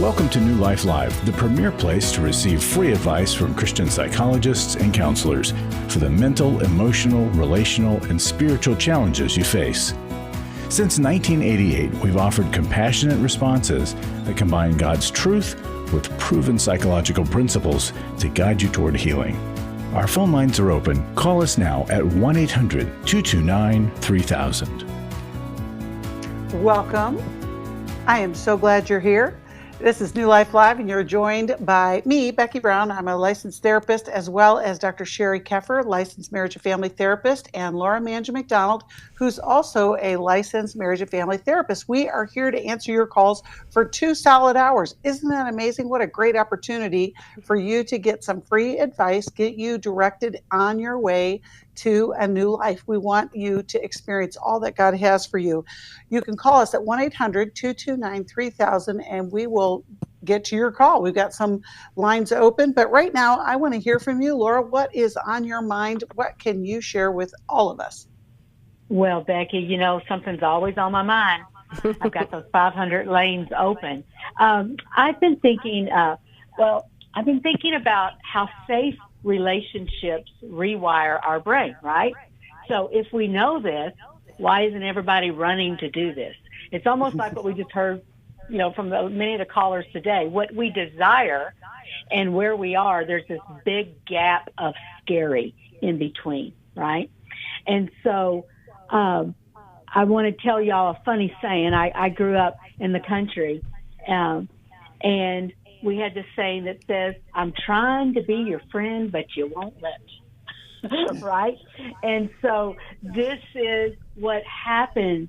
Welcome to New Life Live, the premier place to receive free advice from Christian psychologists and counselors for the mental, emotional, relational, and spiritual challenges you face. Since 1988, we've offered compassionate responses that combine God's truth with proven psychological principles to guide you toward healing. Our phone lines are open. Call us now at 1-800-229-3000. Welcome. I am so glad you're here. This is New Life Live, and you're joined by me, Becky Brown. I'm a licensed therapist, as well as Dr. Sheri Keffer, licensed marriage and family therapist, and Laura Mangin-McDonald, who's also a licensed marriage and family therapist. We are here to answer your calls for 2 solid hours. Isn't that amazing? What a great opportunity for you to get some free advice, get you directed on your way to a new life. We want you to experience all that God has for you. You can call us at 1-800-229-3000, and we will get to your call. We've got some lines open, but right now I want to hear from you, Laura. What is on your mind? What can you share with all of us? Well, Becky, something's always on my mind. I've got those 500 lanes open. I've been thinking about how safe relationships rewire our brain, right? So if we know this, why isn't everybody running to do this? It's almost like what we just heard, from many of the callers today. What we desire and where we are, there's this big gap of scary in between, right? And so I want to tell y'all a funny saying. I grew up in the country, and we had this saying that says, I'm trying to be your friend, but you won't let me. Right? And so this is what happens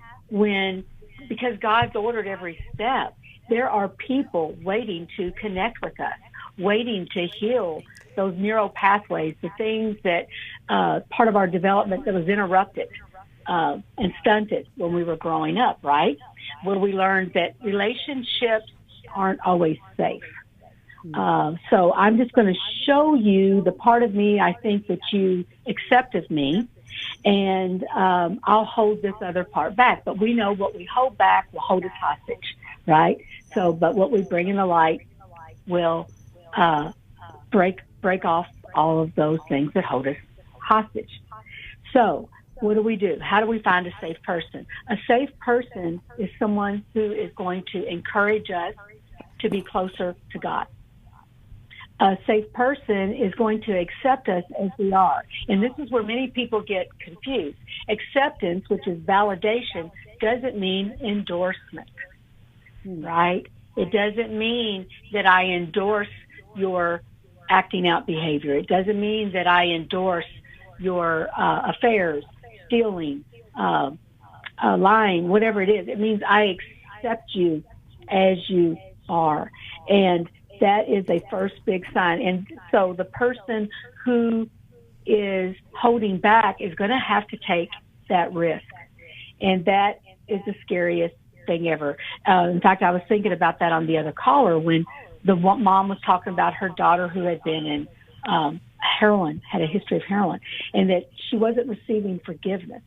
because God's ordered every step, there are people waiting to connect with us, waiting to heal those neural pathways, the things that part of our development that was interrupted and stunted when we were growing up, right? Where we learned that relationships aren't always safe. So I'm just going to show you the part of me I think that you accept of me, and I'll hold this other part back. But we know what we hold back will hold us hostage, right? So, but what we bring in the light will break off all of those things that hold us hostage. So what do? How do we find a safe person? A safe person is someone who is going to encourage us to be closer to God. A safe person is going to accept us as we are. And this is where many people get confused. Acceptance, which is validation, doesn't mean endorsement, right? It doesn't mean that I endorse your acting out behavior. It doesn't mean that I endorse your affairs, stealing, lying, whatever it is. It means I accept you as you are. And that is a first big sign. And so the person who is holding back is going to have to take that risk. And that is the scariest thing ever. In fact, I was thinking about that on the other caller when the mom was talking about her daughter who had been in heroin, had a history of heroin, and that she wasn't receiving forgiveness.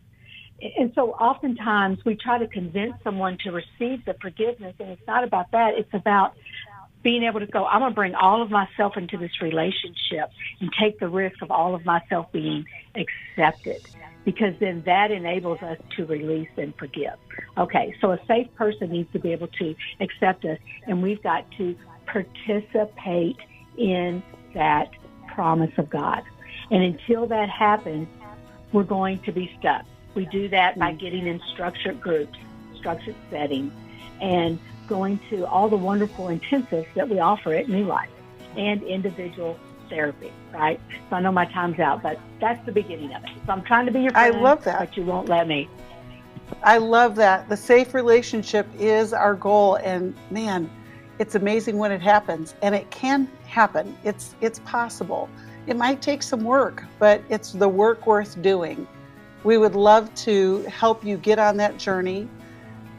And so oftentimes we try to convince someone to receive the forgiveness, and it's not about that. It's about being able to go, I'm going to bring all of myself into this relationship and take the risk of all of myself being accepted, because then that enables us to release and forgive. Okay, so a safe person needs to be able to accept us, and we've got to participate in that promise of God. And until that happens, we're going to be stuck. We do that by getting in structured groups, structured settings, and going to all the wonderful intensives that we offer at New Life and individual therapy, right? So I know my time's out, but that's the beginning of it. So I'm trying to be your friend, I love that. But you won't let me. I love that. The safe relationship is our goal, and man, it's amazing when it happens, and it can happen. It's possible. It might take some work, but it's the work worth doing. We would love to help you get on that journey.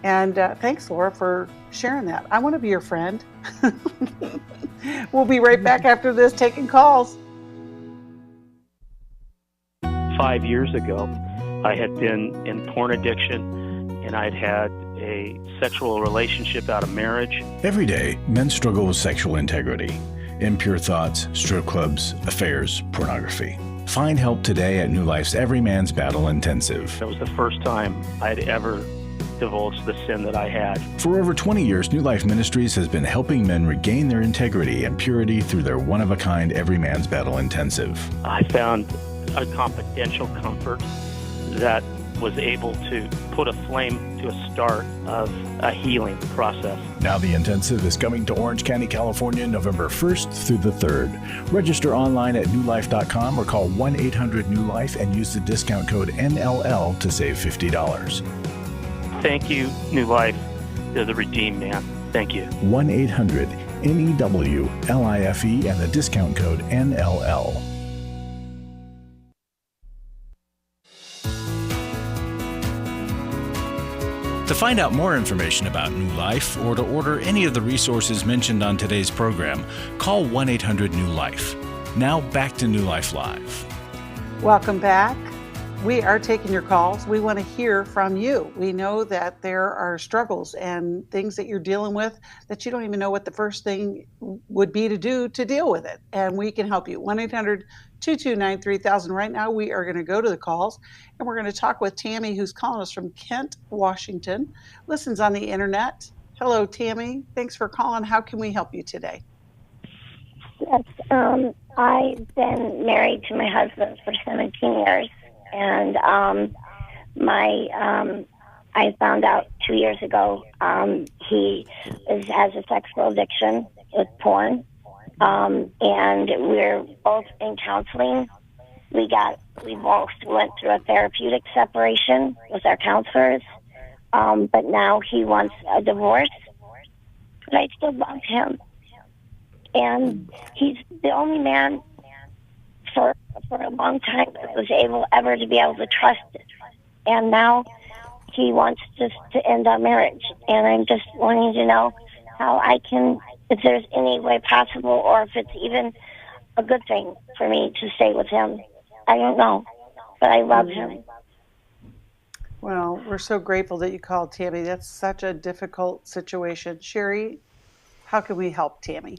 And thanks, Laura, for sharing that. I want to be your friend. We'll be right back after this taking calls. 5 years ago, I had been in porn addiction, and I'd had a sexual relationship out of marriage. Every day, men struggle with sexual integrity, impure thoughts, strip clubs, affairs, pornography. Find help today at New Life's Every Man's Battle Intensive. It was the first time I'd ever divulged the sin that I had. For over 20 years, New Life Ministries has been helping men regain their integrity and purity through their one-of-a-kind Every Man's Battle Intensive. I found a confidential comfort that was able to put a flame to a start of a healing process. Now the intensive is coming to Orange County, California, November 1st through the 3rd. Register online at newlife.com or call 1-800-NEW-LIFE and use the discount code NLL to save $50. Thank you, New Life. They're the redeemed man. Thank you. 1-800-NEWLIFE and the discount code NLL. To find out more information about New Life or to order any of the resources mentioned on today's program, call 1-800-NEW-LIFE. Now back to New Life Live. Welcome back. We are taking your calls. We want to hear from you. We know that there are struggles and things that you're dealing with that you don't even know what the first thing would be to do to deal with it. And we can help you. 1-800-229-3000. Right now, we are going to go to the calls and we're going to talk with Tammy, who's calling us from Kent, Washington, listens on the internet. Hello, Tammy. Thanks for calling. How can we help you today? Yes, I've been married to my husband for 17 years. And I found out 2 years ago he has a sexual addiction with porn, and we're both in counseling. We both went through a therapeutic separation with our counselors, but now he wants a divorce. But I still love him, and he's the only man for a long time that I was able to be able to trust it. And now he wants just to end our marriage. And I'm just wanting to know how I can, if there's any way possible, or if it's even a good thing for me to stay with him. I don't know, but I love him. Well, we're so grateful that you called, Tammy. That's such a difficult situation. Sheri, how can we help Tammy?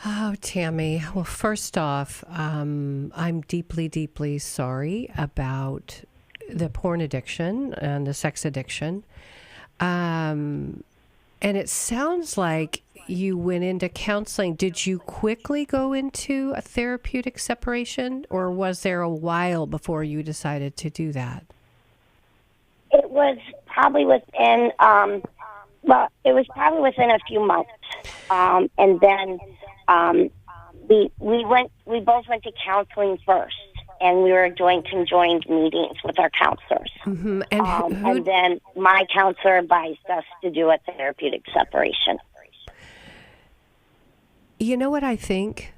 Oh, Tammy. Well, first off, I'm deeply, deeply sorry about the porn addiction and the sex addiction. And it sounds like you went into counseling. Did you quickly go into a therapeutic separation, or was there a while before you decided to do that? It was probably within, a few months. And then we both went to counseling first, and we were doing conjoined meetings with our counselors. Mm-hmm. And then my counselor advised us to do a therapeutic separation. You know what I think?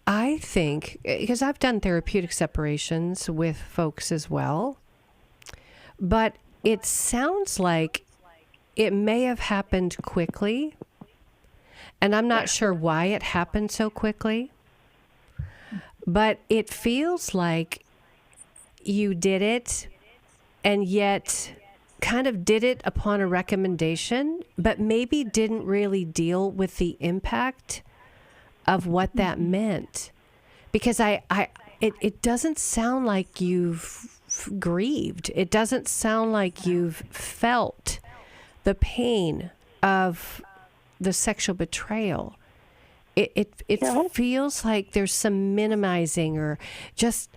I think, because I've done therapeutic separations with folks as well, but it sounds like it may have happened quickly. And I'm not sure why it happened so quickly, but it feels like you did it and yet kind of did it upon a recommendation, but maybe didn't really deal with the impact of what that meant. Because it doesn't sound like you've grieved. It doesn't sound like you've felt the pain of the sexual betrayal. It feels like there's some minimizing or just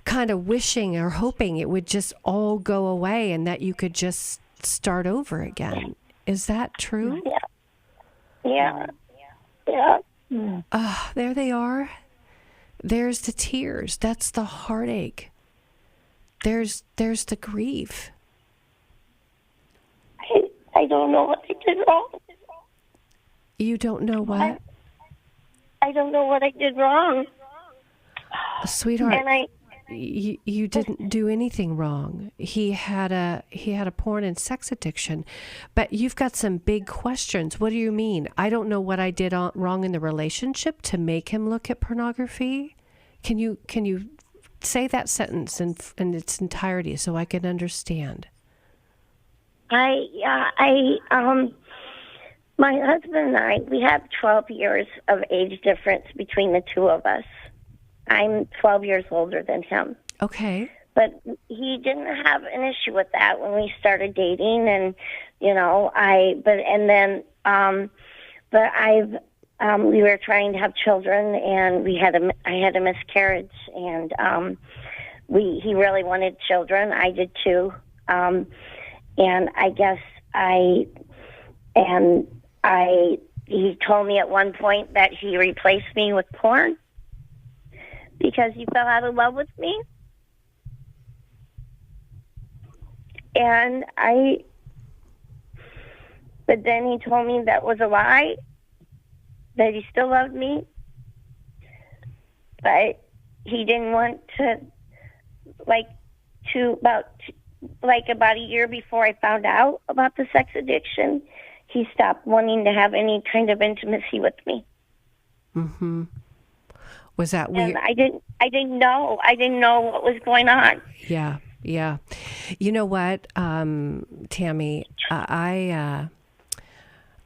kind of wishing or hoping it would just all go away and that you could just start over again. Is that true? Yeah. There they are. There's the tears. That's the heartache. There's the grief. I don't know what I did wrong. You don't know what? I don't know what I did wrong. Sweetheart, And you didn't do anything wrong. He had a porn and sex addiction, but you've got some big questions. What do you mean? I don't know what I did wrong in the relationship to make him look at pornography. Can you say that sentence in its entirety so I can understand? My husband and I, we have 12 years of age difference between the two of us. I'm 12 years older than him. Okay. But he didn't have an issue with that when we started dating, and we were trying to have children, and I had a miscarriage, and he really wanted children. I did too, and I guess he told me at one point that he replaced me with porn because he fell out of love with me. But then he told me that was a lie, that he still loved me, but he didn't want to, about a year before I found out about the sex addiction, he stopped wanting to have any kind of intimacy with me. Mm-hmm. Was that weird? And I didn't know what was going on. Yeah. Yeah. You know what, Tammy,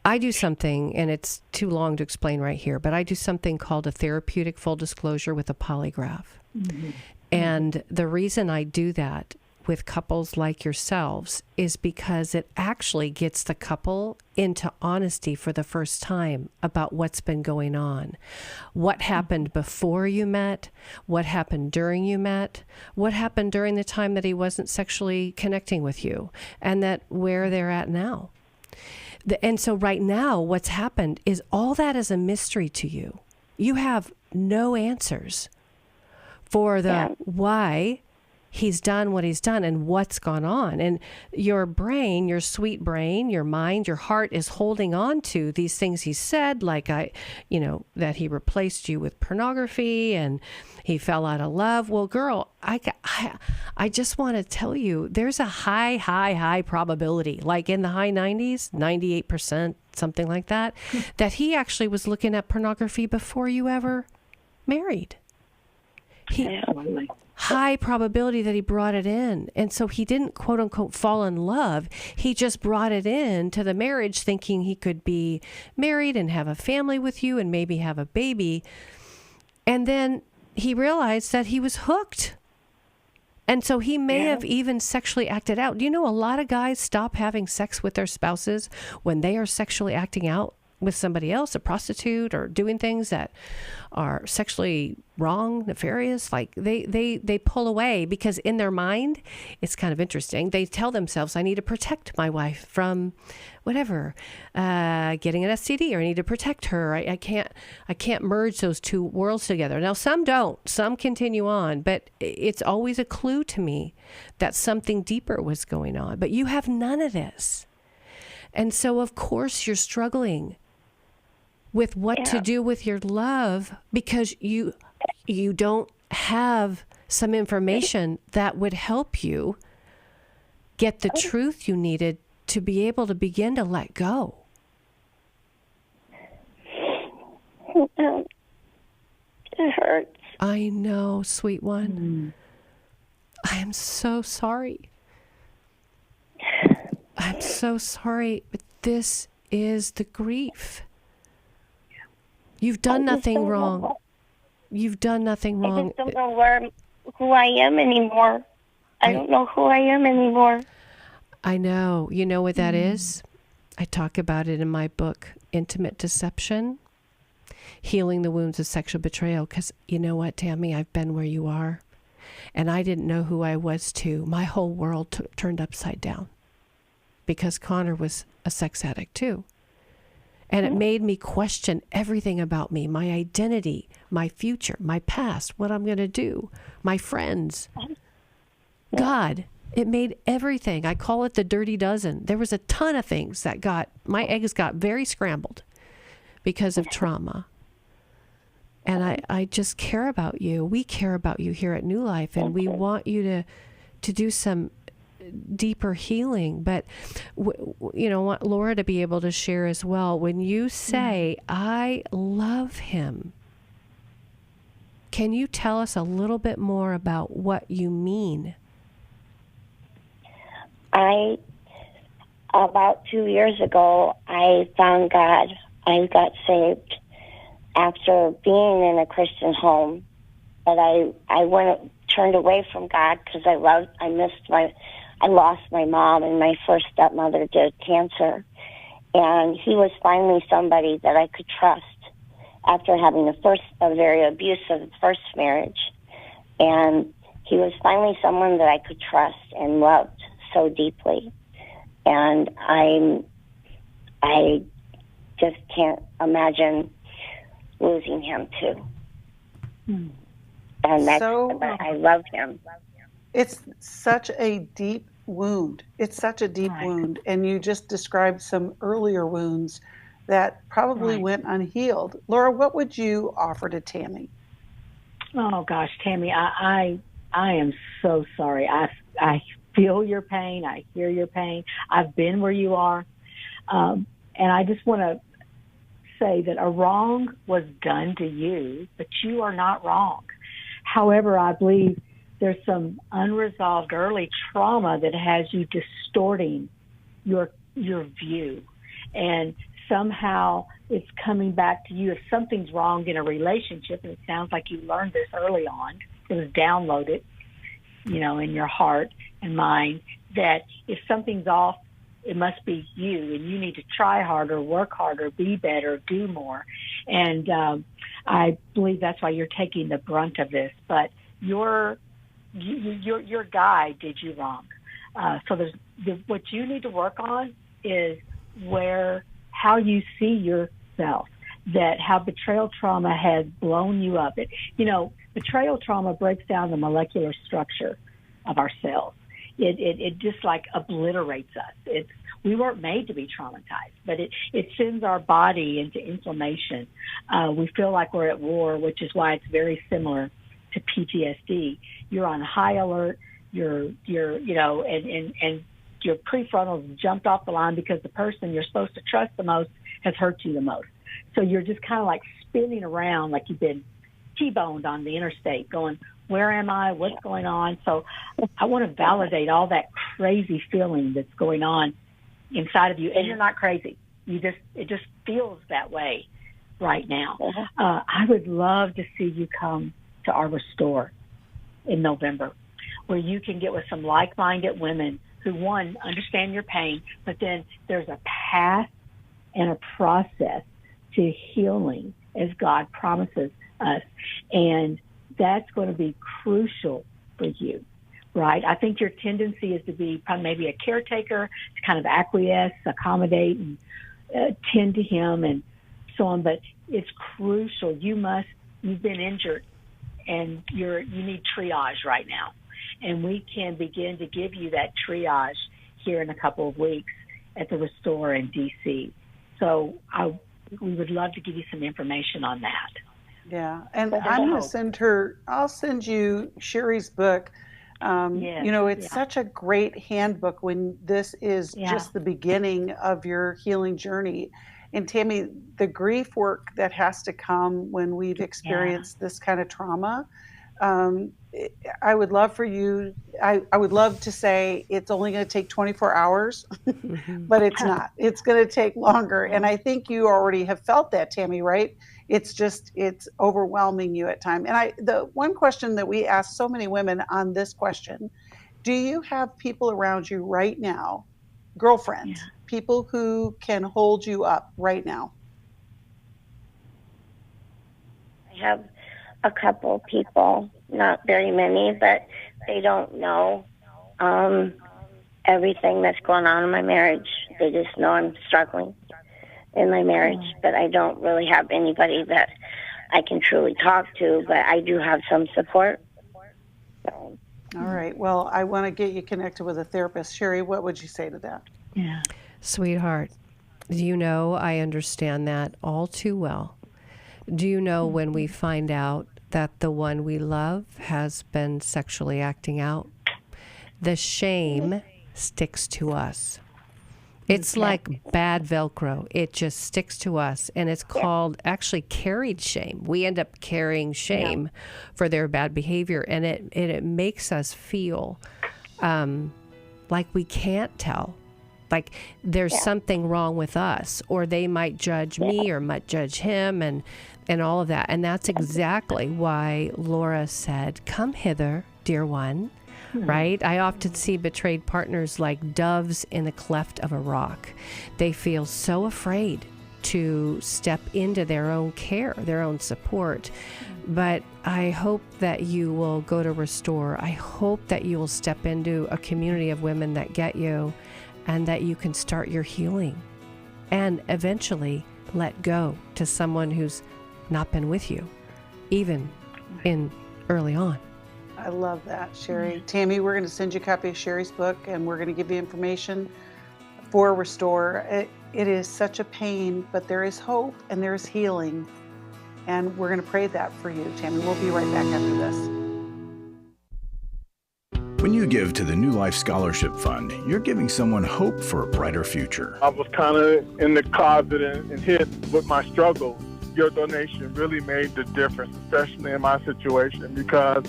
I do something, and it's too long to explain right here, but I do something called a therapeutic full disclosure with a polygraph. Mm-hmm. And the reason I do that with couples like yourselves is because it actually gets the couple into honesty for the first time about what's been going on. What happened before you met, what happened during you met, what happened during the time that he wasn't sexually connecting with you, and that where they're at now. And so right now, what's happened is all that is a mystery to you. You have no answers for the why he's done what he's done and what's gone on. And your brain, your sweet brain, your mind, your heart is holding on to these things he said, like that he replaced you with pornography and he fell out of love. Well, girl, I just want to tell you, there's a high probability, like in the high 90s, 98%, something like that, that he actually was looking at pornography before you ever married. High probability that he brought it in. And so he didn't, quote unquote, fall in love. He just brought it in to the marriage thinking he could be married and have a family with you and maybe have a baby. And then he realized that he was hooked. And so he may have even sexually acted out. Do you know a lot of guys stop having sex with their spouses when they are sexually acting out with somebody else, a prostitute, or doing things that are sexually wrong, nefarious? Like they pull away because in their mind, it's kind of interesting. They tell themselves, I need to protect my wife from whatever, getting an STD, or I need to protect her. I can't merge those two worlds together. Now, some don't, some continue on, but it's always a clue to me that something deeper was going on. But you have none of this. And so, of course, you're struggling with what to do with your love because you don't have some information that would help you get the truth you needed to be able to begin to let go. It hurts. I know, sweet one. I am so sorry. I'm so sorry, but this is the grief. You've done nothing wrong. You've done nothing wrong. I just don't know who I am anymore. I don't know who I am anymore. I know. You know what that is? I talk about it in my book, Intimate Deception, Healing the Wounds of Sexual Betrayal. Because you know what, Tammy? I've been where you are. And I didn't know who I was, too. My whole world turned upside down because Connor was a sex addict, too. And it made me question everything about me, my identity, my future, my past, what I'm going to do, my friends. God, it made everything. I call it the dirty dozen. There was a ton of things that my eggs got very scrambled because of trauma. And I just care about you. We care about you here at New Life, and we want you to do some deeper healing. But want Laura to be able to share as well. When you say, I love him, can you tell us a little bit more about what you mean? I about 2 years ago, I found God. I got saved after being in a Christian home, but I turned away from God because I lost my mom, and my first stepmother did cancer. And he was finally somebody that I could trust after having a very abusive first marriage. And he was finally someone that I could trust and loved so deeply. And I just can't imagine losing him too. And I love him. It's such a deep wound. It's such a deep wound. And you just described some earlier wounds that probably went unhealed. Laura, what would you offer to Tammy? Oh gosh, Tammy, I am so sorry. I feel your pain. I hear your pain. I've been where you are. And I just want to say that a wrong was done to you, but you are not wrong. However, I believe there's some unresolved early trauma that has you distorting your view. And somehow it's coming back to you. If something's wrong in a relationship, and it sounds like you learned this early on, it was downloaded, in your heart and mind, that if something's off, it must be you, and you need to try harder, work harder, be better, do more. And I believe that's why you're taking the brunt of this. But your guy did you wrong. So what you need to work on is how you see yourself, that how betrayal trauma has blown you up. Betrayal trauma breaks down the molecular structure of our cells. It just like obliterates us. We weren't made to be traumatized, but it sends our body into inflammation. We feel like we're at war, which is why it's very similar to PTSD. You're on high alert. And your prefrontal jumped off the line because the person you're supposed to trust the most has hurt you the most. So you're just kind of like spinning around like you've been T-boned on the interstate going, where am I? What's going on? So I want to validate all that crazy feeling that's going on inside of you. And you're not crazy. It just feels that way right now. I would love to see you come to our Restore in November, where you can get with some like-minded women who, one, understand your pain, but then there's a path and a process to healing as God promises us. And that's going to be crucial for you, right? I think your tendency is to be maybe a caretaker, to kind of acquiesce, accommodate, and tend to him and so on. But it's crucial. You've been injured, and you need triage right now. And we can begin to give you that triage here in a couple of weeks at the Restore in D.C. So we would love to give you some information on that. Yeah, and I'm going to I'll send you Sheri's book. It's such a great handbook when this is just the beginning of your healing journey. And Tammy, the grief work that has to come when we've experienced this kind of trauma, I would love for you, I would love to say it's only going to take 24 hours, but it's not. It's going to take longer. And I think you already have felt that, Tammy, right? It's overwhelming you at times. And the one question that we ask so many women on this question, do you have people around you right now, girlfriends, people who can hold you up right now? I have a couple people, not very many, but they don't know everything that's going on in my marriage. They just know I'm struggling in my marriage, but I don't really have anybody that I can truly talk to, but I do have some support. So. All right. Well, I want to get you connected with a therapist. Sheri, what would you say to that? Yeah. Sweetheart, do you know I understand that all too well? Do you know when we find out that the one we love has been sexually acting out, the shame sticks to us. It's like bad Velcro. It just sticks to us, and it's called actually carried shame. We end up carrying shame for their bad behavior, and it makes us feel like we can't tell Like there's something wrong with us, or they might judge me or might judge him and all of that. And that's exactly why Laura said, come hither, dear one, right? I often see betrayed partners like doves in the cleft of a rock. They feel so afraid to step into their own care, their own support. But I hope that you will go to Restore. I hope that you will step into a community of women that get you, and that you can start your healing and eventually let go to someone who's not been with you, even in early on. I love that, Sheri. Tammy, we're going to send you a copy of Sheri's book, and we're going to give you information for Restore. It is such a pain, but there is hope and there is healing. And we're going to pray that for you, Tammy. We'll be right back after this. When you give to the New Life Scholarship Fund, you're giving someone hope for a brighter future. I was kind of in the closet and hid with my struggle. Your donation really made the difference, especially in my situation, because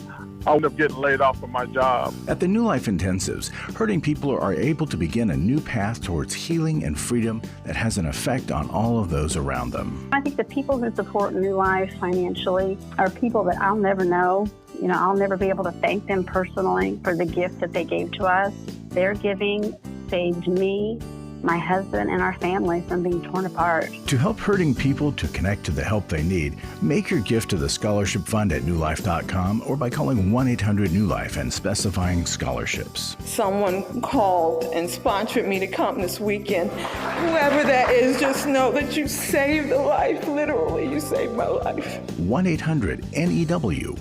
I would have getting laid off from my job. At the New Life Intensives, hurting people are able to begin a new path towards healing and freedom that has an effect on all of those around them. I think the people who support New Life financially are people that I'll never know. You know, I'll never be able to thank them personally for the gift that they gave to us. Their giving saved me, my husband, and our family from being torn apart. To help hurting people to connect to the help they need, make your gift to the Scholarship Fund at newlife.com or by calling 1-800-NEW-LIFE and specifying scholarships. Someone called and sponsored me to come this weekend. Whoever that is, just know that you saved a life. Literally, you saved my life. 1-800-NEWLIFE.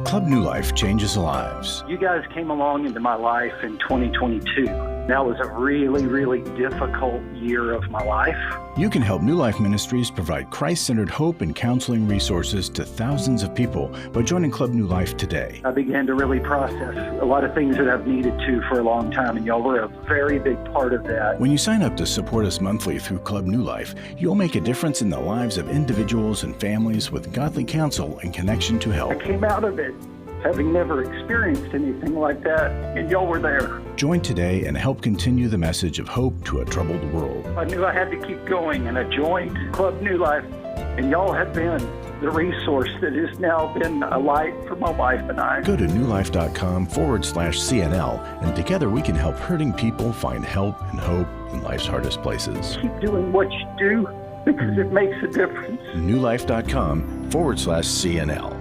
Club New Life changes lives. You guys came along into my life in 2022. That was a really, really difficult year of my life. You can help New Life Ministries provide Christ-centered hope and counseling resources to thousands of people by joining Club New Life today. I began to really process a lot of things that I've needed to for a long time, and y'all were a very big part of that. When you sign up to support us monthly through Club New Life, you'll make a difference in the lives of individuals and families with godly counsel and connection to help. I came out of it having never experienced anything like that, and y'all were there. Join today and help continue the message of hope to a troubled world. I knew I had to keep going, and I joined Club New Life, and y'all have been the resource that has now been a light for my wife and I. Go to newlife.com/CNL, and together we can help hurting people find help and hope in life's hardest places. Keep doing what you do because it makes a difference. newlife.com/CNL.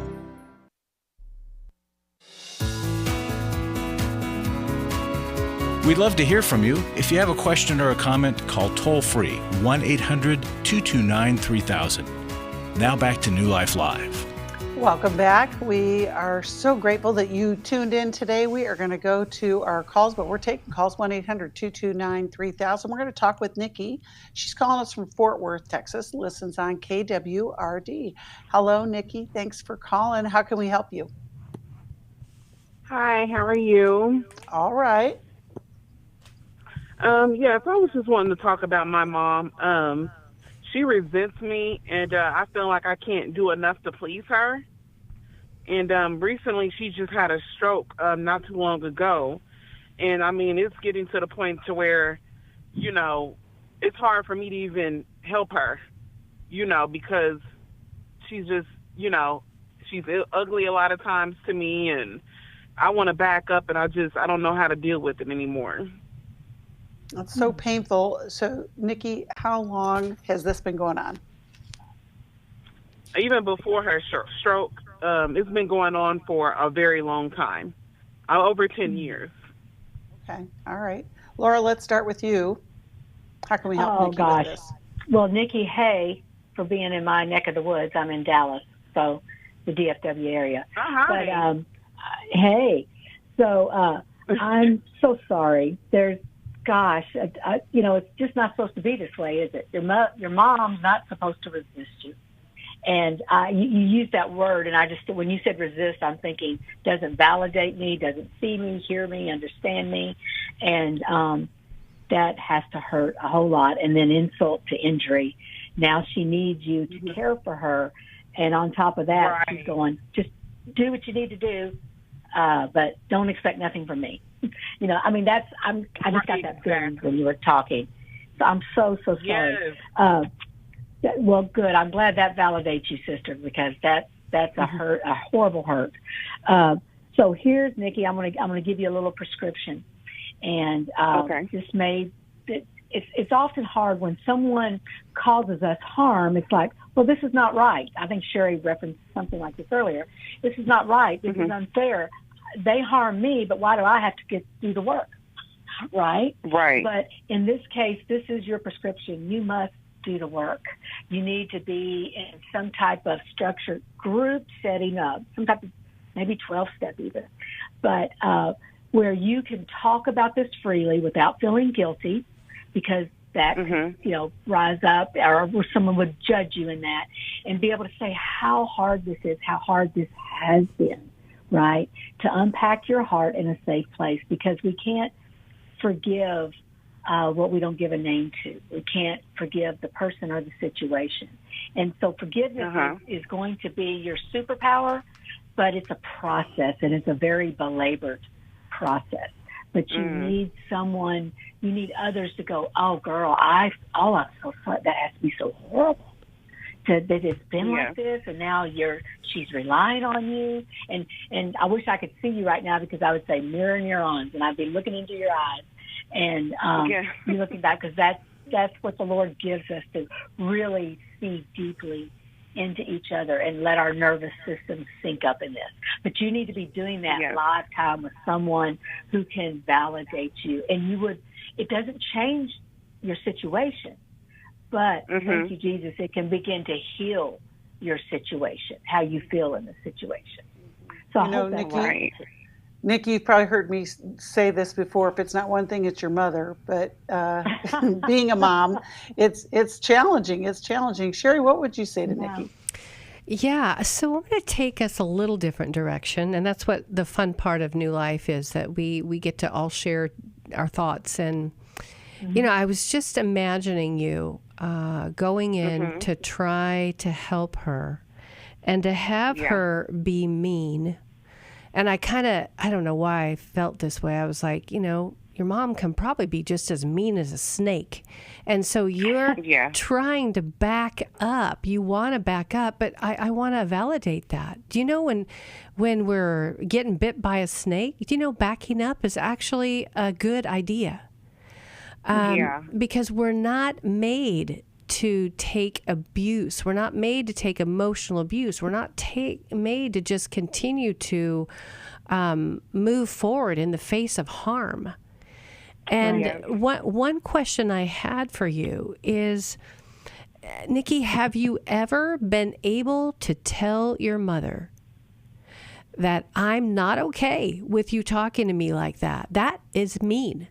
We'd love to hear from you. If you have a question or a comment, call toll-free 1-800-229-3000. Now back to New Life Live. Welcome back. We are so grateful that you tuned in today. We are going to go to our calls, but we're taking calls 1-800-229-3000. We're going to talk with Nikki. She's calling us from Fort Worth, Texas, listens on KWRD. Hello, Nikki. Thanks for calling. How can we help you? Hi, how are you? All right. Yes, I was just wanting to talk about my mom. She resents me, and I feel like I can't do enough to please her. And recently, she just had a stroke not too long ago. And, I mean, it's getting to the point to where, you know, it's hard for me to even help her, you know, because she's just, you know, she's ugly a lot of times to me, and I want to back up, and I don't know how to deal with it anymore. That's so painful. So, Nikki, how long has this been going on? Even before her stroke, it's been going on for a very long time, over 10 years. Okay. All right. Laura, let's start with you. How can we help Nikki with this? Well, Nikki, hey, for being in my neck of the woods. I'm in Dallas, so the DFW area. Hi. But, hey, so I'm so sorry. You know, it's just not supposed to be this way, is it? Your mom's not supposed to resist you. And you use that word, and when you said resist, I'm thinking doesn't validate me, doesn't see me, hear me, understand me. And that has to hurt a whole lot. And then insult to injury. Now she needs you to care for her. And on top of that, She's going, just do what you need to do. but don't expect nothing from me. You know, I mean, I just got that feeling when you were talking. So I'm so sorry. Yes. Well, good. I'm glad that validates you, sister, because that's a hurt, a horrible hurt. So here's Nikki. I'm gonna give you a little prescription, and it's often hard when someone causes us harm. It's like, well, this is not right. I think Sheri referenced something like this earlier. This is not right. This is unfair. They harm me, but why do I have to do the work? Right? Right. But in this case, this is your prescription. You must do the work. You need to be in some type of structured group setting up, some type of maybe 12-step even, but where you can talk about this freely without feeling guilty, because that rise up, or someone would judge you in that, and be able to say how hard this is, how hard this has been, right? To unpack your heart in a safe place, because we can't forgive what we don't give a name to. We can't forgive the person or the situation. And so forgiveness is going to be your superpower, but it's a process, and it's a very belabored process. But you need someone, you need others to go, oh, girl, I'm so sorry. That has to be so horrible. That it's been like this, and now she's relying on you. And I wish I could see you right now, because I would say mirror neurons, and I'd be looking into your eyes. And you're looking back, because that's what the Lord gives us, to really see deeply into each other and let our nervous system sync up in this. But you need to be doing that live time with someone who can validate you. And it doesn't change your situation, but thank you, Jesus, it can begin to heal your situation, how you feel in the situation. So I hope that's right. Nikki, you've probably heard me say this before. If it's not one thing, it's your mother. But being a mom, it's challenging. It's challenging. Sheri, what would you say to Nikki? Yeah, so I'm going to take us a little different direction, and that's what the fun part of New Life is, that we get to all share our thoughts. And you know, I was just imagining you going in to try to help her, and to have her be mean. And I don't know why I felt this way. I was like, you know, your mom can probably be just as mean as a snake. And so you're trying to back up. You want to back up, but I want to validate that. Do you know when we're getting bit by a snake, do you know backing up is actually a good idea? Because we're not made to take abuse. We're not made to take emotional abuse. We're not made to just continue to move forward in the face of harm. And one question I had for you is, Nikki, have you ever been able to tell your mother that I'm not okay with you talking to me like that? That is mean.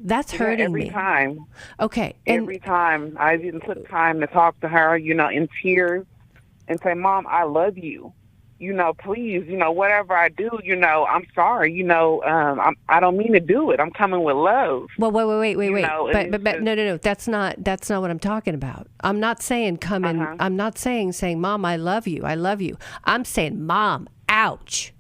That's hurting me. Every time. Okay. Every time. I didn't put time to talk to her, you know, in tears, and say, Mom, I love you. You know, please, you know, whatever I do, you know, I'm sorry. You know, I don't mean to do it. I'm coming with love. Well, wait. But no. That's not what I'm talking about. I'm not saying come in. I'm not saying, Mom, I love you. I love you. I'm saying, Mom, ouch.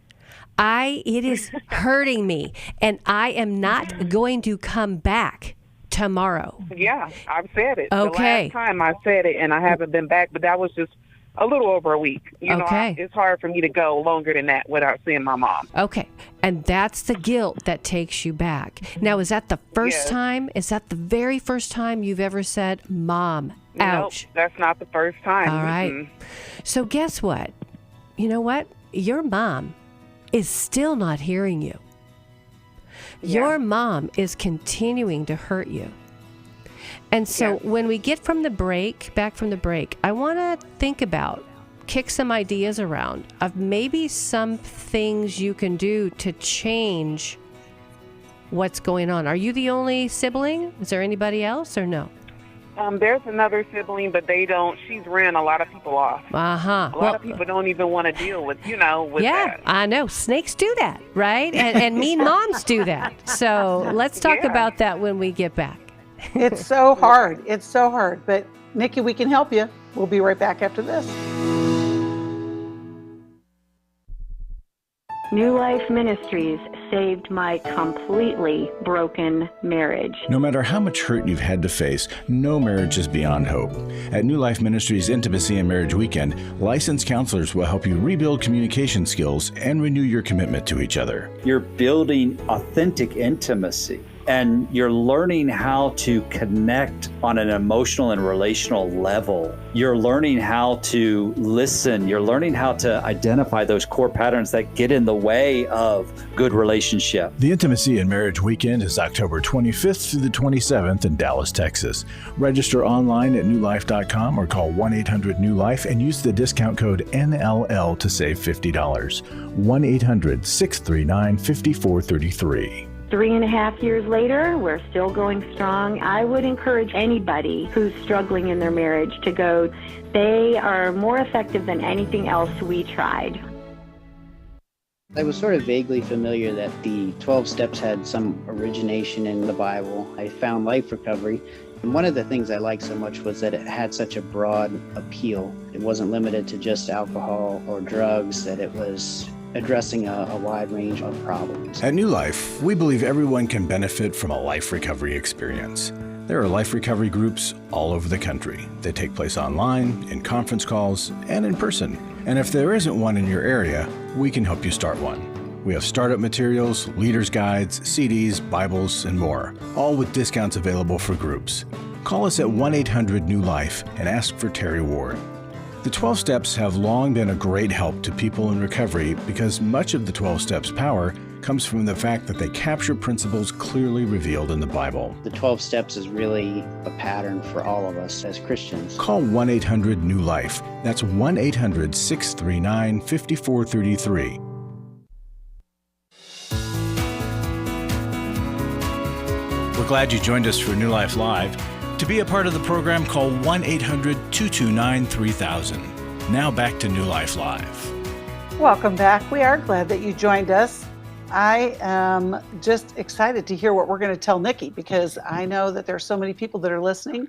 It is hurting me, and I am not going to come back tomorrow. Yeah, I've said it. Okay. The last time I said it, and I haven't been back, but that was just a little over a week. You know, it's hard for me to go longer than that without seeing my mom. Okay, and that's the guilt that takes you back. Now, is that the first time? Is that the very first time you've ever said, Mom, ouch? Nope, that's not the first time. All right. So guess what? You know what? Your mom is still not hearing you. Your mom is continuing to hurt you. And so when we get back from the break, I want to kick some ideas around of maybe some things you can do to change what's going on. Are you the only sibling? Is there anybody else or no? There's another sibling, but she's ran a lot of people off. A lot of people don't even want to deal with that. Yeah, I know. Snakes do that, right? And mean moms do that. So let's talk about that when we get back. It's so hard. It's so hard. But Nikki, we can help you. We'll be right back after this. New Life Ministries saved my completely broken marriage. No matter how much hurt you've had to face, no marriage is beyond hope. At New Life Ministries Intimacy and Marriage Weekend, licensed counselors will help you rebuild communication skills and renew your commitment to each other. You're building authentic intimacy, and you're learning how to connect on an emotional and relational level. You're learning how to listen. You're learning how to identify those core patterns that get in the way of good relationship. The Intimacy and Marriage Weekend is October 25th through the 27th in Dallas, Texas. Register online at newlife.com or call 1-800-NEW-LIFE and use the discount code NLL to save $50. 1-800-639-5433. 3.5 years later, we're still going strong. I would encourage anybody who's struggling in their marriage to go. They are more effective than anything else we tried. I was sort of vaguely familiar that the 12 steps had some origination in the Bible. I found Life Recovery, and one of the things I liked so much was that it had such a broad appeal. It wasn't limited to just alcohol or drugs, that it was addressing a wide range of problems. At New Life, we believe everyone can benefit from a life recovery experience. There are life recovery groups all over the country. They take place online, in conference calls, and in person. And if there isn't one in your area, we can help you start one. We have startup materials, leaders' guides, CDs, Bibles, and more, all with discounts available for groups. Call us at 1-800-NEW-LIFE and ask for Terry Ward. The 12 Steps have long been a great help to people in recovery because much of the 12 Steps' power comes from the fact that they capture principles clearly revealed in the Bible. The 12 steps is really a pattern for all of us as Christians. Call 1-800-NEW-LIFE. That's 1-800-639-5433. We're glad you joined us for New Life Live. To be a part of the program, call 1-800-229-3000. Now back to New Life Live. Welcome back. We are glad that you joined us. I am just excited to hear what we're going to tell Nikki, because I know that there are so many people that are listening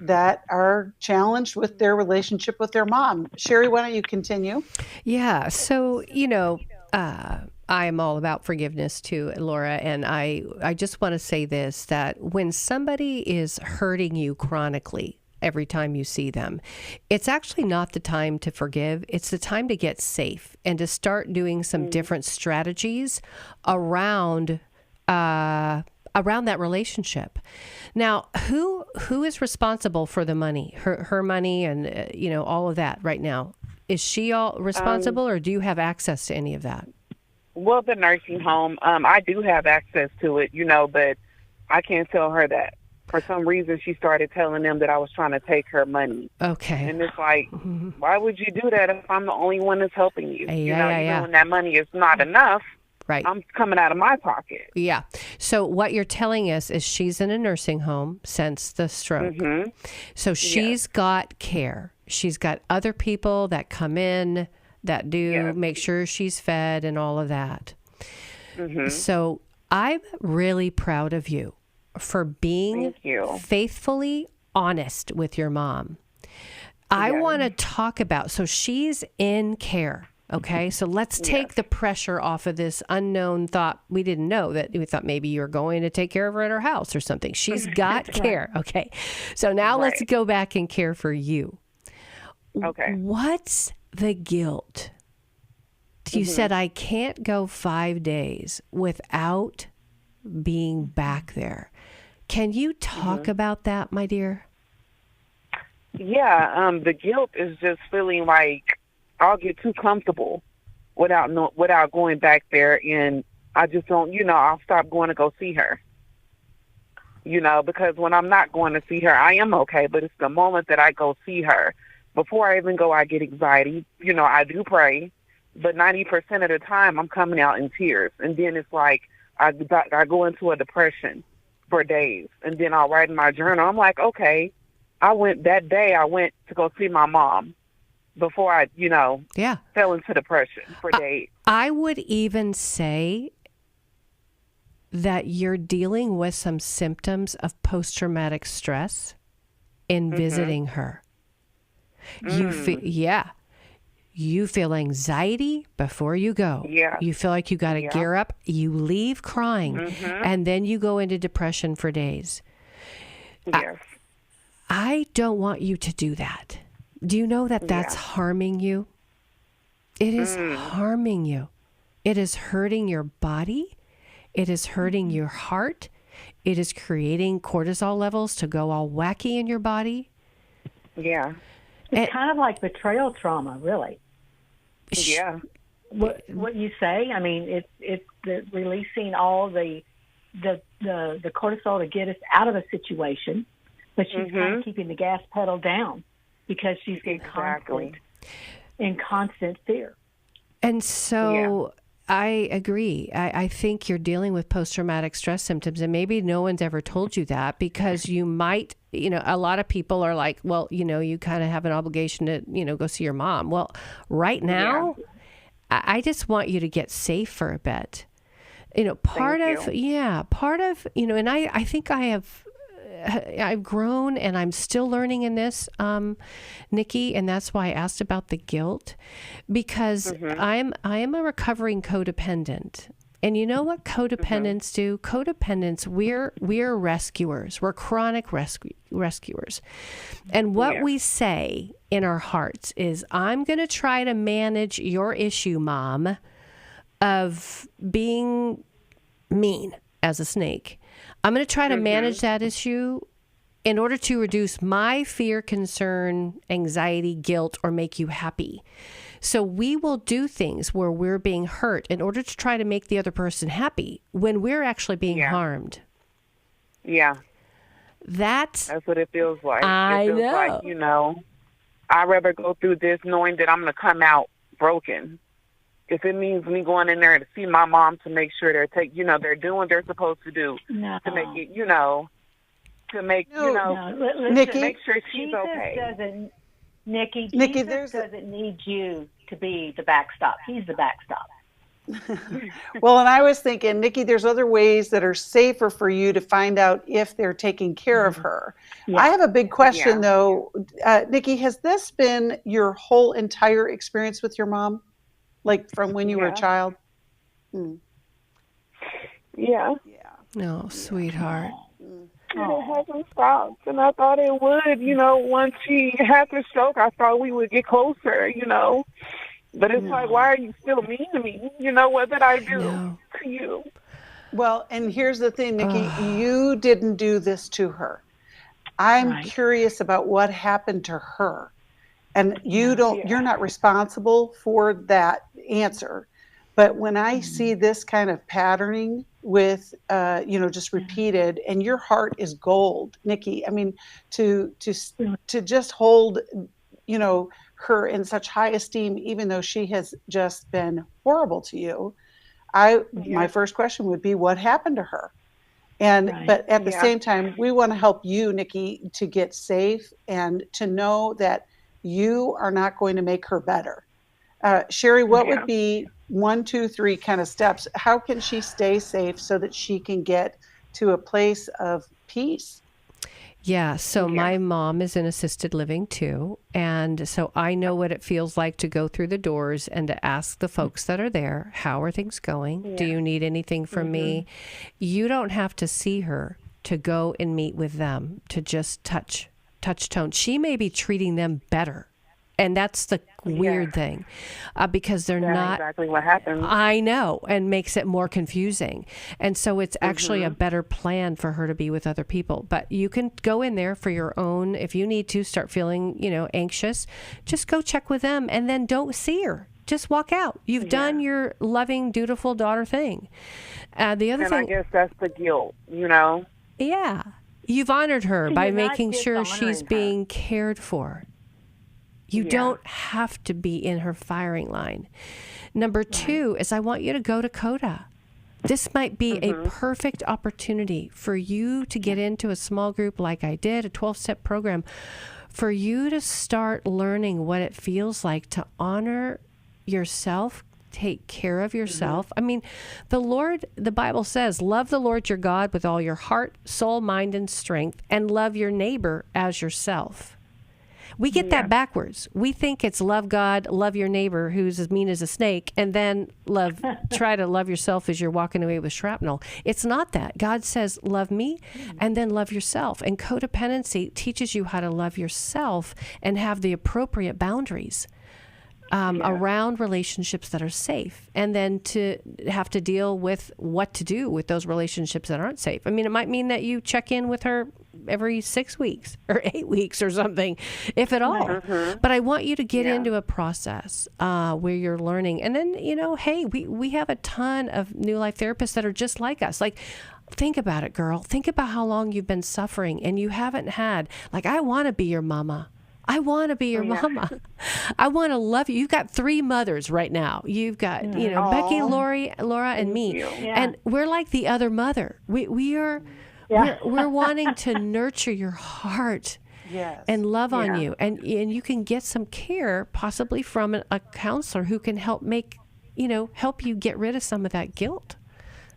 that are challenged with their relationship with their mom. Sheri, why don't you continue? Yeah. So, I am all about forgiveness too, Laura. And I just want to say this, that when somebody is hurting you chronically every time you see them, it's actually not the time to forgive. It's the time to get safe and to start doing some different strategies around that relationship. Now, who is responsible for the money, her money and, all of that right now? Is she all responsible or do you have access to any of that? Well, the nursing home, I do have access to it, but I can't tell her that. For some reason, she started telling them that I was trying to take her money. Okay. And it's like, why would you do that if I'm the only one that's helping you? Yeah. When that money is not enough, right, I'm coming out of my pocket. Yeah. So what you're telling us is she's in a nursing home since the stroke. Mm-hmm. So she's got care. She's got other people that come in that do make sure she's fed and all of that. Mm-hmm. So I'm really proud of you for being faithfully honest with your mom. I want to talk about, so she's in care. Okay, so let's take the pressure off of this unknown thought. We didn't know that. We thought maybe you're going to take care of her at her house or something. She's got care. Okay, so now let's go back and care for you. Okay. What's the guilt? You said, I can't go 5 days without being back there. Can you talk about that, my dear? Yeah, the guilt is just feeling like I'll get too comfortable without going back there, and I just don't, I'll stop going to go see her. Because when I'm not going to see her, I am okay, but it's the moment that I go see her. Before I even go, I get anxiety. I do pray, but 90% of the time I'm coming out in tears. And then it's like I go into a depression for days. And then I'll write in my journal. I'm like, okay, I went to go see my mom before I, fell into depression for days. I would even say that you're dealing with some symptoms of post-traumatic stress in visiting her. You feel, You feel anxiety before you go. Yeah. You feel like you got to gear up. You leave crying, and then you go into depression for days. Yes. I don't want you to do that. Do you know that that's harming you? It is harming you. It is hurting your body. It is hurting your heart. It is creating cortisol levels to go all wacky in your body. Yeah. It's kind of like betrayal trauma, really. Yeah. What you say, I mean, it's the releasing all the cortisol to get us out of a situation, but she's kind of keeping the gas pedal down because she's in conflict, in constant fear. And so I agree. I think you're dealing with post-traumatic stress symptoms, and maybe no one's ever told you that because you might, a lot of people are like, well, you kind of have an obligation to, go see your mom. Well, right now, I just want you to get safe for a bit. Part of, and I think I've grown and I'm still learning in this, Nikki, and that's why I asked about the guilt, because I am a recovering codependent. And you know what codependents do? Codependents, we're rescuers. We're chronic rescuers. And what we say in our hearts is, I'm going to try to manage your issue, Mom, of being mean as a snake. I'm going to try to manage that issue in order to reduce my fear, concern, anxiety, guilt, or make you happy. So we will do things where we're being hurt in order to try to make the other person happy when we're actually being harmed. Yeah. That's what it feels like. I it feels know. like, I'd rather go through this knowing that I'm going to come out broken. If it means me going in there to see my mom to make sure they're doing what they're supposed to do to make it, to make, Nikki, make sure she's Jesus okay. Nikki, Jesus doesn't need you to be the backstop. He's the backstop. Well, and I was thinking, Nikki, there's other ways that are safer for you to find out if they're taking care of her. I have a big question, though. Nikki, has this been your whole entire experience with your mom? Like from when you were a child? Yeah. No, sweetheart. It hasn't stopped, and I thought it would. Once she had the stroke, I thought we would get closer, But it's like, why are you still mean to me? What did I do to you? Well, and here's the thing, Nikki, you didn't do this to her. I'm curious about what happened to her. And you're not responsible for that answer. But when I see this kind of patterning with, just repeated, and your heart is gold, Nikki, I mean, to just hold, her in such high esteem, even though she has just been horrible to you, my first question would be, what happened to her? But at the same time, we want to help you, Nikki, to get safe and to know that you are not going to make her better. Sheri, what would be 1, 2, 3 kind of steps? How can she stay safe so that she can get to a place of peace? Yeah, so my mom is in assisted living too, and so I know what it feels like to go through the doors and to ask the folks that are there, how are things going? Yeah. Do you need anything from me? You don't have to see her to go and meet with them, to just touch tone. She may be treating them better. And that's the weird thing, because they're not exactly what happens. I know, and makes it more confusing. And so it's actually a better plan for her to be with other people. But you can go in there for your own, if you need to start feeling, anxious, just go check with them and then don't see her. Just walk out. You've done your loving, dutiful daughter thing. The other thing, I guess that's the guilt, Yeah. You've honored her by making sure she's being cared for. You don't have to be in her firing line. Number 2 is I want you to go to CODA. This might be a perfect opportunity for you to get into a small group like I did, a 12-step program, for you to start learning what it feels like to honor yourself, take care of yourself. I mean, the Bible says, love the Lord your God with all your heart, soul, mind, and strength, and love your neighbor as yourself. We get that backwards. We think it's love God, love your neighbor who's as mean as a snake, and then try to love yourself as you're walking away with shrapnel. It's not that. God says, love me, and then love yourself. And codependency teaches you how to love yourself and have the appropriate boundaries around relationships that are safe, and then to have to deal with what to do with those relationships that aren't safe. I mean, it might mean that you check in with her every 6 weeks or 8 weeks or something, if at all. But I want you to get into a process where you're learning. And then, hey, we have a ton of New Life therapists that are just like us. Like, think about it, girl. Think about how long you've been suffering and you haven't had, I want to be your mama. I want to be your mama. I want to love you. You've got 3 mothers right now. You've got, Becky, Laura, and me. Yeah. And we're like the other mother. We're wanting to nurture your heart and love on you. And you can get some care possibly from a counselor who can help help you get rid of some of that guilt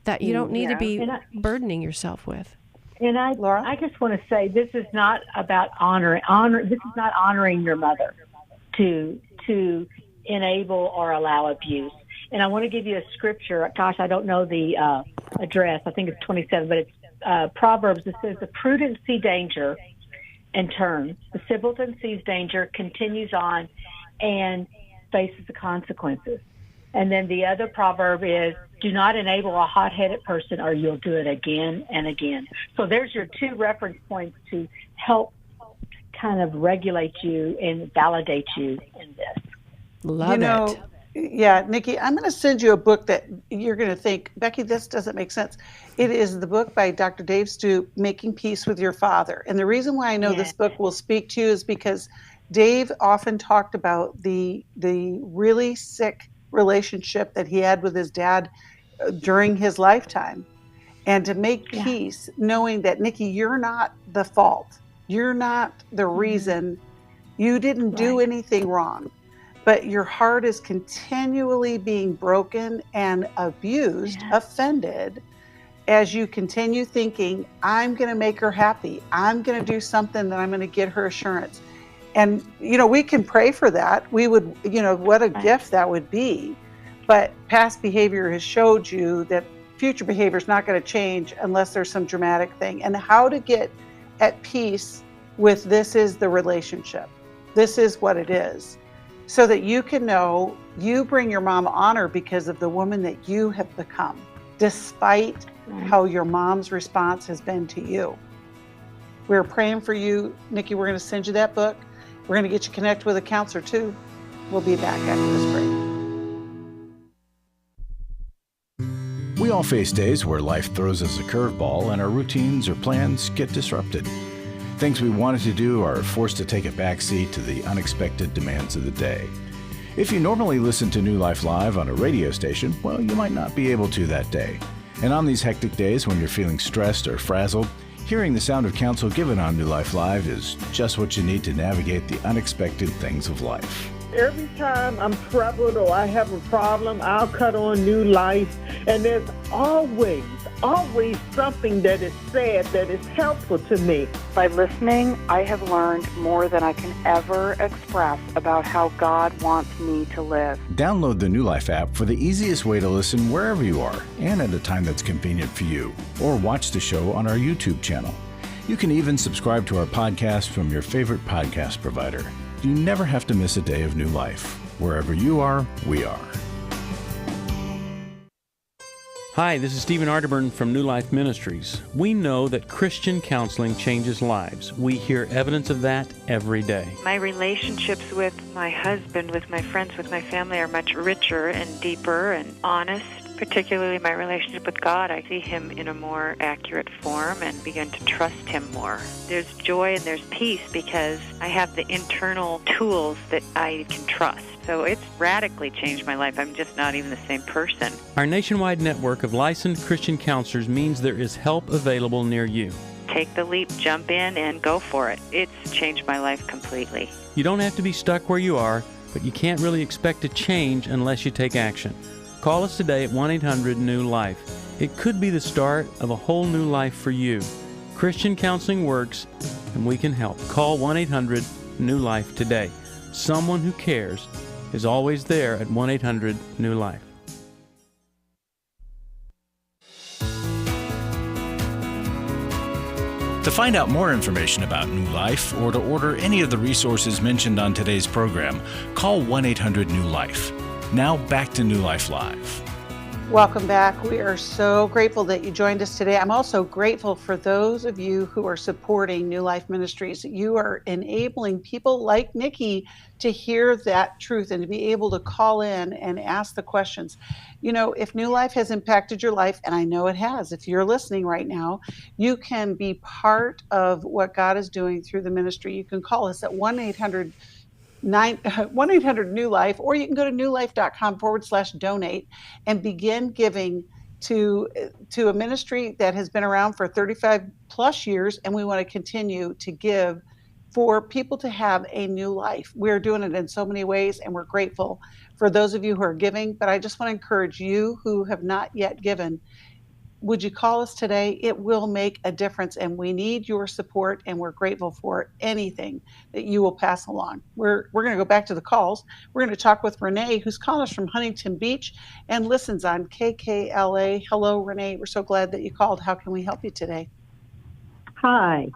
that you don't need to be burdening yourself with. And I just want to say, this is not about this is not honoring your mother to enable or allow abuse. And I want to give you a scripture. Gosh, I don't know the address. I think it's 27, but it's Proverbs. It says, "The prudent see danger and turn. The simpleton sees danger, continues on, and faces the consequences." And then the other proverb is, "Do not enable a hot-headed person or you'll do it again and again." So there's your 2 reference points to help kind of regulate you and validate you in this. Love it. Yeah, Nikki, I'm going to send you a book that you're going to think, Becky, this doesn't make sense. It is the book by Dr. Dave Stoop, Making Peace with Your Father. And the reason why I know this book will speak to you is because Dave often talked about the really sick relationship that he had with his dad during his lifetime, and to make peace knowing that, Nikki, you're not the fault. You're not the reason. You didn't do anything wrong, but your heart is continually being broken and abused, offended, as you continue thinking, I'm going to make her happy. I'm going to do something that I'm going to get her assurance. And, we can pray for that. We would, what a gift that would be. But past behavior has showed you that future behavior is not going to change unless there's some dramatic thing. And how to get at peace with this is the relationship. This is what it is. So that you can know you bring your mom honor because of the woman that you have become, despite how your mom's response has been to you. We're praying for you. Nikki, we're going to send you that book. We're going to get you connected with a counselor too. We'll be back after this break. We all face days where life throws us a curveball and our routines or plans get disrupted. Things we wanted to do are forced to take a backseat to the unexpected demands of the day. If you normally listen to New Life Live on a radio station, well, you might not be able to that day. And on these hectic days when you're feeling stressed or frazzled, hearing the sound of counsel given on New Life Live is just what you need to navigate the unexpected things of life. Every time I'm troubled or I have a problem, I'll cut on New Life, and there's always something that is said that is helpful to me. By listening, I have learned more than I can ever express about how God wants me to live. Download the New Life app for the easiest way to listen wherever you are and at a time that's convenient for you, or watch the show on our YouTube channel. You can even subscribe to our podcast from your favorite podcast provider. You never have to miss a day of New Life. Wherever you are, we are. Hi, this is Stephen Arterburn from New Life Ministries. We know that Christian counseling changes lives. We hear evidence of that every day. My relationships with my husband, with my friends, with my family are much richer and deeper and honest. Particularly my relationship with God, I see Him in a more accurate form and begin to trust Him more. There's joy and there's peace because I have the internal tools that I can trust. So it's radically changed my life. I'm just not even the same person. Our nationwide network of licensed Christian counselors means there is help available near you. Take the leap, jump in, and go for it. It's changed my life completely. You don't have to be stuck where you are, but you can't really expect to change unless you take action. Call us today at 1-800-NEW-LIFE. It could be the start of a whole new life for you. Christian counseling works, and we can help. Call 1-800 New Life today. Someone who cares is always there at 1-800-NEW-LIFE. To find out more information about New Life or to order any of the resources mentioned on today's program, call 1-800-NEW-LIFE. Now back to New Life Live. Welcome back. We are so grateful that you joined us today. I'm also grateful for those of you who are supporting New Life Ministries. You are enabling people like Nikki to hear that truth and to be able to call in and ask the questions. You know, if New Life has impacted your life, and I know it has, if you're listening right now, you can be part of what God is doing through the ministry. You can call us at 1-800-NEW-LIFE, or you can go to newlife.com/donate and begin giving to a ministry that has been around for 35 plus years, and we want to continue to give for people to have a new life. We're doing it in so many ways, and we're grateful for those of you who are giving, but I just want to encourage you who have not yet given. Would you call us today? It will make a difference, and we need your support, and we're grateful for anything that you will pass along. We're going to go back to the calls. We're going to talk with Renee, who's calling us from Huntington Beach and listens on KKLA. Hello, Renee. We're so glad that you called. How can we help you today? Hi.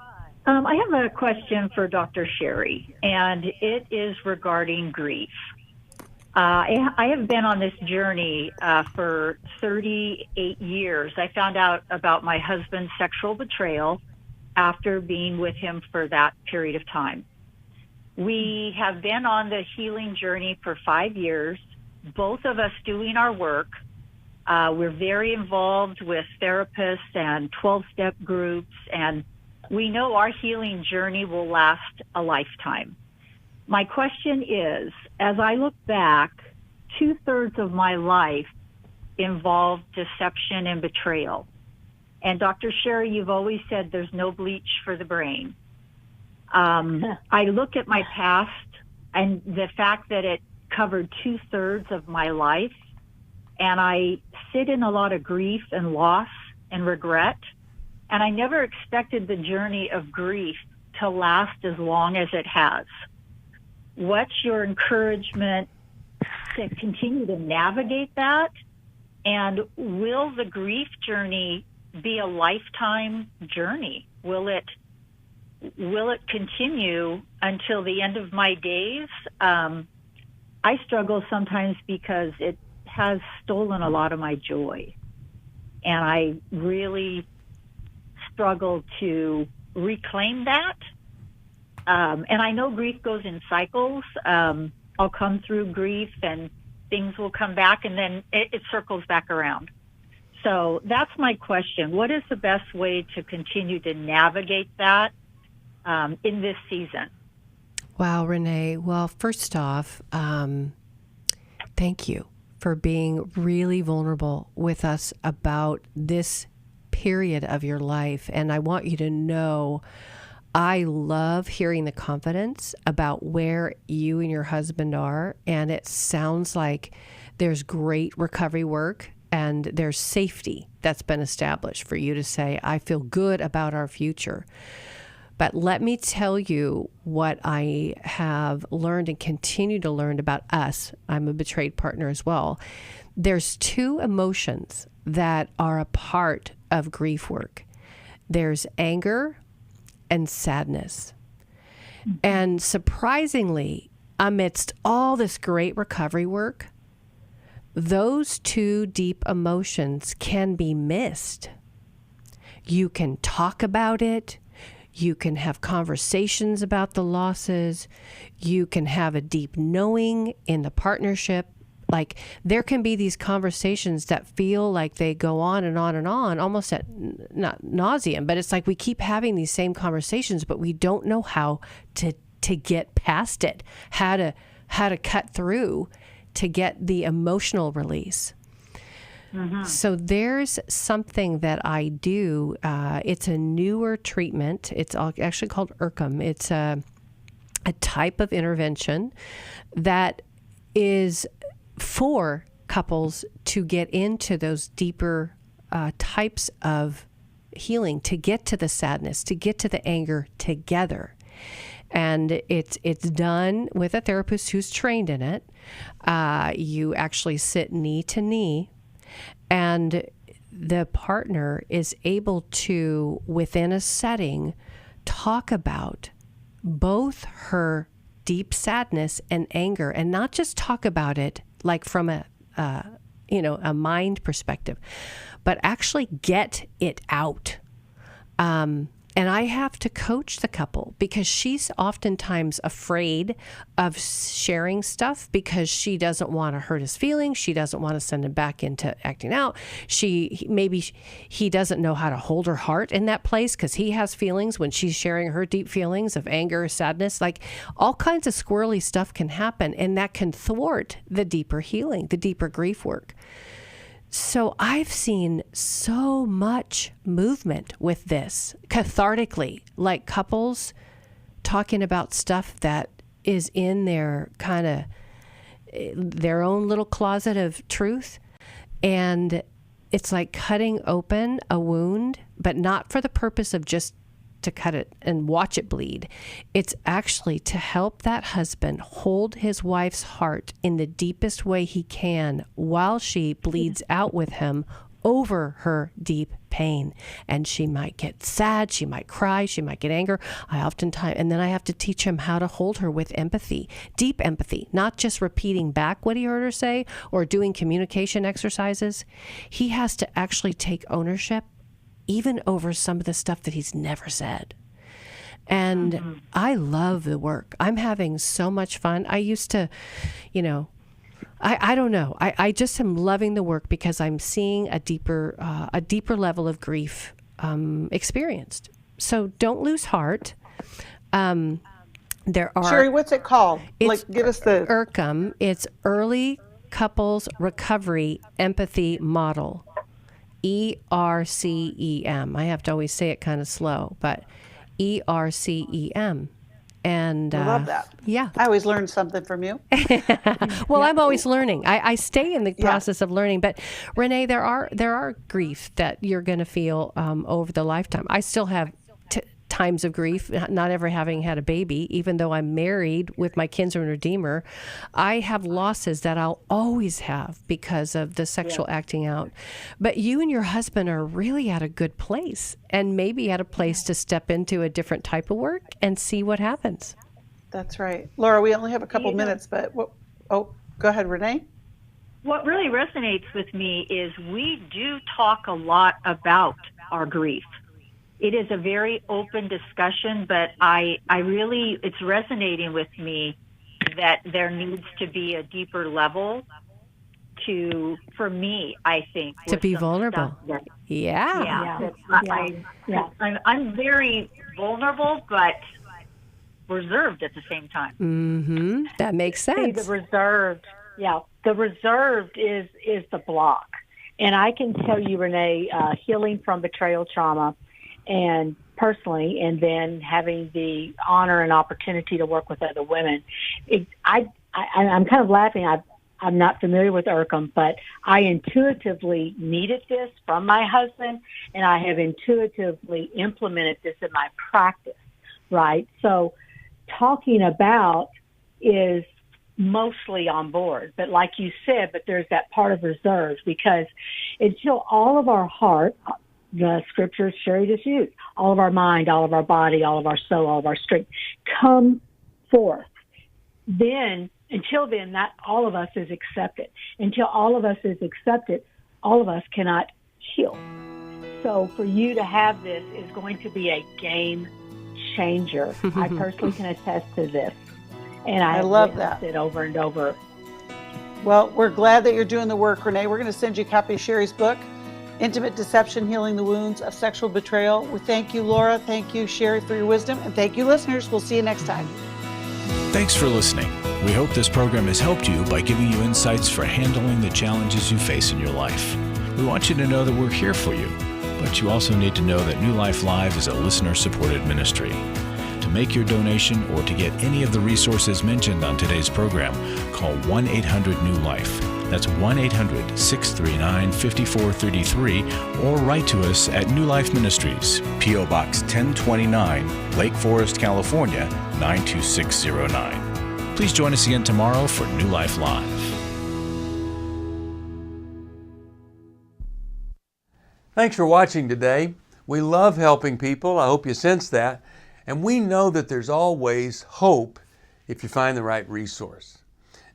I have a question for Dr. Sheri, and it is regarding grief. I have been on this journey for 38 years. I found out about my husband's sexual betrayal after being with him for that period of time. We have been on the healing journey for 5 years, both of us doing our work. We're very involved with therapists and 12-step groups, and we know our healing journey will last a lifetime. My question is, as I look back, 2/3 of my life involved deception and betrayal. And Dr. Sheri, you've always said there's no bleach for the brain. I look at my past and the fact that it covered 2/3 of my life, and I sit in a lot of grief and loss and regret. And I never expected the journey of grief to last as long as it has. What's your encouragement to continue to navigate that? And will the grief journey be a lifetime journey? Will it continue until the end of my days? I struggle sometimes because it has stolen a lot of my joy. And I really struggle to reclaim that. And I know grief goes in cycles. I'll come through grief and things will come back, and then it circles back around. So that's my question. What is the best way to continue to navigate that in this season? Wow, Renee. Well, first off, thank you for being really vulnerable with us about this period of your life. And I want you to know I love hearing the confidence about where you and your husband are. And it sounds like there's great recovery work and there's safety that's been established for you to say, I feel good about our future. But let me tell you what I have learned and continue to learn about us. I'm a betrayed partner as well. There's two emotions that are a part of grief work. There's anger and sadness. And surprisingly, amidst all this great recovery work, those two deep emotions can be missed. You can talk about it. You can have conversations about the losses. You can have a deep knowing in the partnership. Like there can be these conversations that feel like they go on and on and on, almost at not nauseum, but it's like we keep having these same conversations, but we don't know how to get past it, how to cut through to get the emotional release. Mm-hmm. So there's something that I do. It's a newer treatment. It's actually called IRCM. It's a type of intervention that is for couples to get into those deeper types of healing, to get to the sadness, to get to the anger together. And it's done with a therapist who's trained in it. You actually sit knee to knee, and the partner is able to, within a setting, talk about both her deep sadness and anger, and not just talk about it like from a mind perspective, but actually get it out. And I have to coach the couple because she's oftentimes afraid of sharing stuff because she doesn't want to hurt his feelings. She doesn't want to send him back into acting out. Maybe he doesn't know how to hold her heart in that place because he has feelings when she's sharing her deep feelings of anger, sadness. Like all kinds of squirrely stuff can happen, and that can thwart the deeper healing, the deeper grief work. So I've seen so much movement with this cathartically, like couples talking about stuff that is in their kind of their own little closet of truth. And it's like cutting open a wound, but not for the purpose of just to cut it and watch it bleed. It's actually to help that husband hold his wife's heart in the deepest way he can while she bleeds out with him over her deep pain. And she might get sad, she might cry, she might get anger. And then I have to teach him how to hold her with empathy, deep empathy, not just repeating back what he heard her say or doing communication exercises. He has to actually take ownership even over some of the stuff that he's never said. And I love the work. I'm having so much fun. I used to, I don't know. I just am loving the work because I'm seeing a deeper level of grief experienced. So don't lose heart. There are Sheri, what's it called? Give us the ERCM. It's Early Couples Recovery Empathy Model. ERCEM. I have to always say it kind of slow, but ERCEM. And I love that. Yeah. I always learn something from you. Well, I'm always learning. I stay in the process of learning. But Renee, there are grief that you're going to feel over the lifetime. I still have times of grief, not ever having had a baby, even though I'm married with my kinsman redeemer. I have losses that I'll always have because of the sexual acting out. But you and your husband are really at a good place, and maybe at a place to step into a different type of work and see what happens. That's right. Laura, we only have a couple minutes, but go ahead, Renee. What really resonates with me is we do talk a lot about our grief. It is a very open discussion, but it's resonating with me that there needs to be a deeper level for me, I think. To be vulnerable. I'm very vulnerable, but reserved at the same time. Mm-hmm. That makes sense. See, the reserved is the block. And I can tell you, Renee, healing from betrayal trauma, and personally, and then having the honor and opportunity to work with other women, I'm kind of laughing. I'm not familiar with ERCM, but I intuitively needed this from my husband, and I have intuitively implemented this in my practice, right? So talking about is mostly on board, but like you said, but there's that part of reserve, because until all of our heart, the scriptures Sheri just used, all of our mind, all of our body, all of our soul, all of our strength come forth. Until then, not all of us is accepted. Until all of us is accepted, all of us cannot heal. So for you to have this is going to be a game changer. I personally can attest to this. And I love that. It over and over. Well, we're glad that you're doing the work, Renee. We're going to send you a copy of Sheri's book, Intimate Deception, Healing the Wounds of Sexual Betrayal. We thank you, Laura. Thank you, Sheri, for your wisdom. And thank you, listeners. We'll see you next time. Thanks for listening. We hope this program has helped you by giving you insights for handling the challenges you face in your life. We want you to know that we're here for you, but you also need to know that New Life Live is a listener-supported ministry. To make your donation or to get any of the resources mentioned on today's program, call 1-800-NEW-LIFE. That's 1-800-639-5433, or write to us at New Life Ministries, P.O. Box 1029, Lake Forest, California, 92609. Please join us again tomorrow for New Life Live. Thanks for watching today. We love helping people. I hope you sense that. And we know that there's always hope if you find the right resource.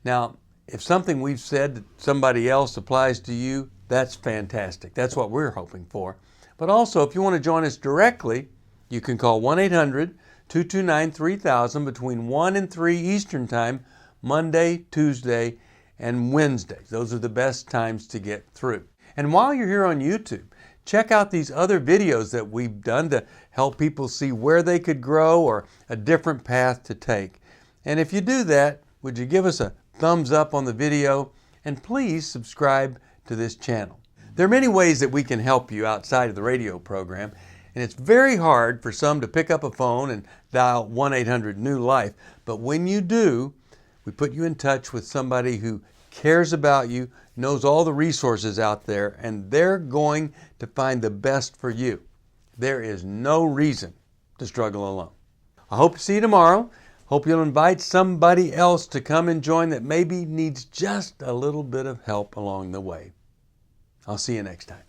Now, if something we've said to somebody else applies to you, that's fantastic. That's what we're hoping for. But also, if you want to join us directly, you can call 1-800-229-3000 between 1 and 3 Eastern Time, Monday, Tuesday, and Wednesdays. Those are the best times to get through. And while you're here on YouTube, check out these other videos that we've done to help people see where they could grow or a different path to take. And if you do that, would you give us a thumbs up on the video, and please subscribe to this channel. There are many ways that we can help you outside of the radio program, and it's very hard for some to pick up a phone and dial 1-800-NEW-LIFE, but when you do, we put you in touch with somebody who cares about you, knows all the resources out there, and they're going to find the best for you. There is no reason to struggle alone. I hope to see you tomorrow. Hope you'll invite somebody else to come and join that maybe needs just a little bit of help along the way. I'll see you next time.